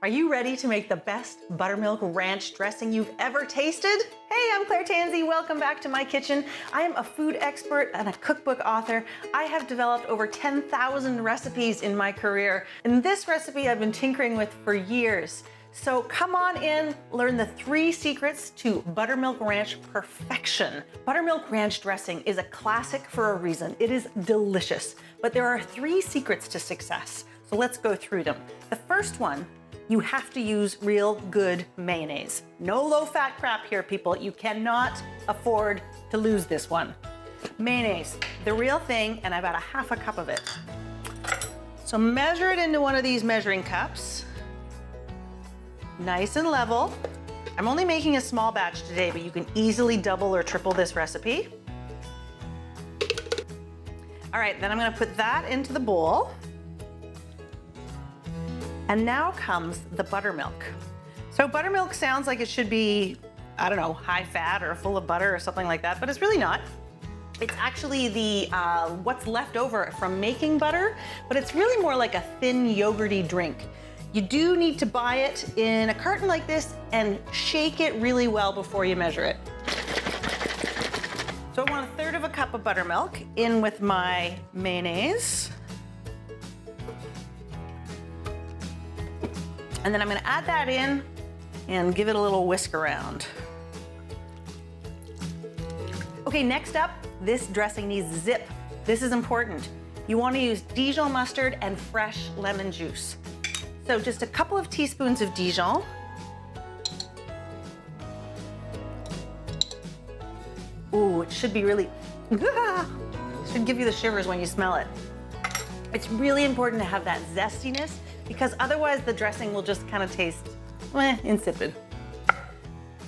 Are you ready to make the best buttermilk ranch dressing you've ever tasted? Hey, I'm Tansey. Welcome back to my kitchen. I am a food expert and a cookbook author. I have developed over 10,000 recipes in my career. And this recipe I've been tinkering with for years. So come on in, learn the 3 secrets to buttermilk ranch perfection. Buttermilk ranch dressing is a classic for a reason. It is delicious, but there are 3 secrets to success. So let's go through them. The first one, you have to use real good mayonnaise. No low-fat crap here, people. You cannot afford to lose this one. Mayonnaise, the real thing, and about 1/2 cup of it. So measure it into one of these measuring cups. Nice and level. I'm only making a small batch today, but you can easily double or triple this recipe. All right, then I'm gonna put that into the bowl. And now comes the buttermilk. So buttermilk sounds like it should be, I don't know, high fat or full of butter or something like that, but it's really not. It's actually the what's left over from making butter, but it's really more like a thin yogurty drink. You do need to buy it in a carton like this and shake it really well before you measure it. So I want 1/3 cup of buttermilk in with my mayonnaise. And then I'm gonna add that in and give it a little whisk around. Okay, next up, this dressing needs zip. This is important. You wanna use Dijon mustard and fresh lemon juice. So just a couple of teaspoons of Dijon. Ooh, it should be really, should give you the shivers when you smell it. It's really important to have that zestiness because otherwise the dressing will just kind of taste insipid.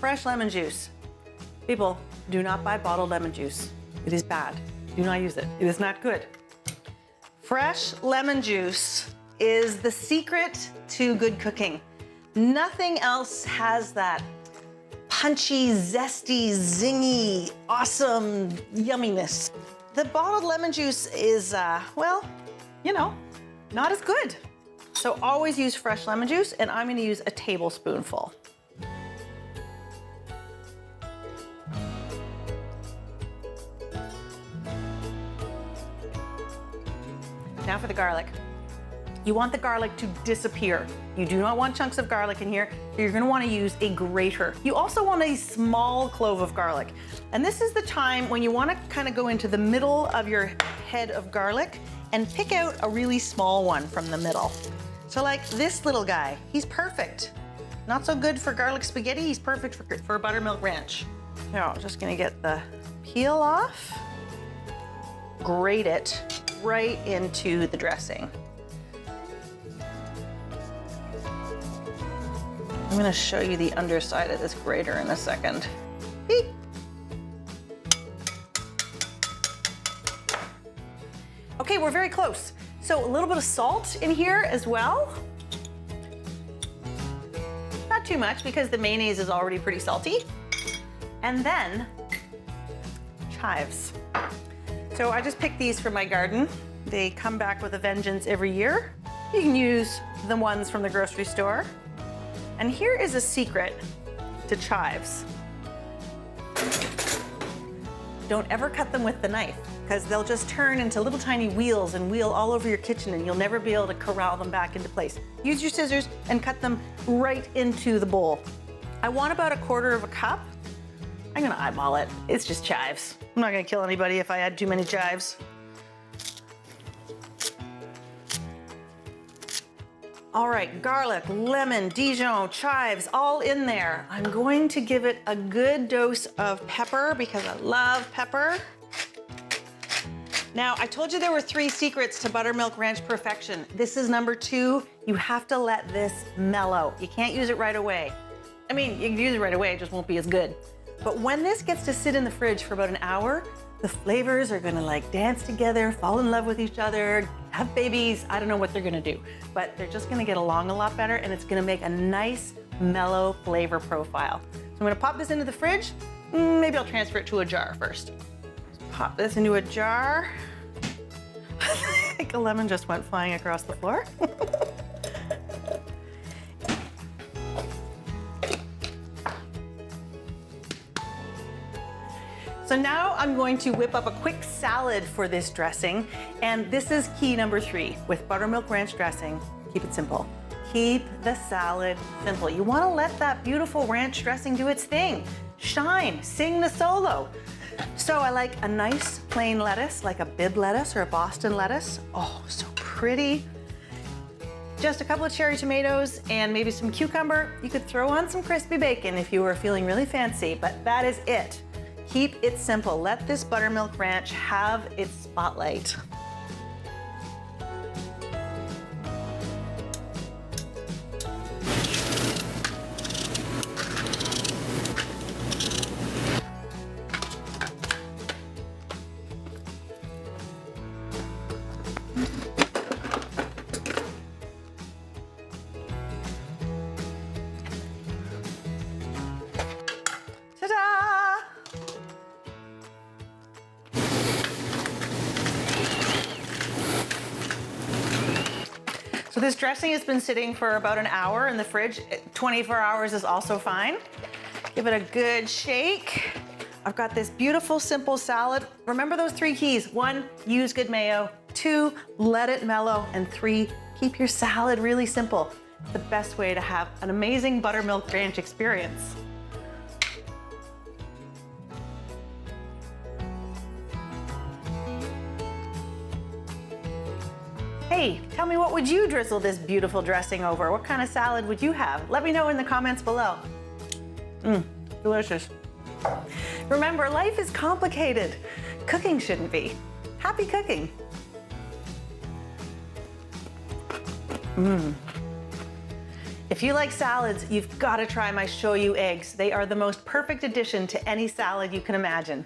Fresh lemon juice. People, do not buy bottled lemon juice. It is bad. Do not use it. It is not good. Fresh lemon juice is the secret to good cooking. Nothing else has that punchy, zesty, zingy, awesome yumminess. The bottled lemon juice is, well, you know, not as good. So always use fresh lemon juice, and I'm gonna use a tablespoonful. Now for the garlic. You want the garlic to disappear. You do not want chunks of garlic in here, so you're gonna wanna use a grater. You also want a small clove of garlic. And this is the time when you wanna kind of go into the middle of your head of garlic and pick out a really small one from the middle. So like this little guy, he's perfect. Not so good for garlic spaghetti, he's perfect for buttermilk ranch. Now, I'm just gonna get the peel off, grate it right into the dressing. I'm gonna show you the underside of this grater in a second. Beep. Okay, we're very close. So a little bit of salt in here as well. Not too much because the mayonnaise is already pretty salty. And then chives. So I just picked these from my garden. They come back with a vengeance every year. You can use the ones from the grocery store. And here is a secret to chives. Don't ever cut them with the knife because they'll just turn into little tiny wheels and wheel all over your kitchen and you'll never be able to corral them back into place. Use your scissors and cut them right into the bowl. I want about 1/4 cup. I'm gonna eyeball it. It's just chives. I'm not gonna kill anybody if I add too many chives. All right, garlic, lemon, Dijon, chives, all in there. I'm going to give it a good dose of pepper because I love pepper. Now, I told you there were 3 secrets to buttermilk ranch perfection. This is number 2. You have to let this mellow. You can't use it right away. I mean, you can use it right away, it just won't be as good. But when this gets to sit in the fridge for about an hour, the flavors are gonna like dance together, fall in love with each other, have babies. I don't know what they're gonna do, but they're just gonna get along a lot better and it's gonna make a nice, mellow flavor profile. So I'm gonna pop this into the fridge. Maybe I'll transfer it to a jar first. Pop this into a jar. I think a lemon just went flying across the floor. So now I'm going to whip up a quick salad for this dressing. And this is key number 3 with buttermilk ranch dressing. Keep it simple. Keep the salad simple. You want to let that beautiful ranch dressing do its thing. Shine, sing the solo. So I like a nice plain lettuce, like a Bibb lettuce or a Boston lettuce. Oh, so pretty. Just a couple of cherry tomatoes and maybe some cucumber. You could throw on some crispy bacon if you were feeling really fancy, but that is it. Keep it simple. Let this buttermilk ranch have its spotlight. So this dressing has been sitting for about an hour in the fridge. 24 hours is also fine. Give it a good shake. I've got this beautiful, simple salad. Remember those 3 keys. 1, use good mayo. 2, let it mellow. And 3, keep your salad really simple. The best way to have an amazing buttermilk ranch experience. Hey, tell me, what would you drizzle this beautiful dressing over? What kind of salad would you have? Let me know in the comments below. Delicious. Remember, life is complicated. Cooking shouldn't be. Happy cooking. If you like salads, you've got to try my shoyu eggs. They are the most perfect addition to any salad you can imagine.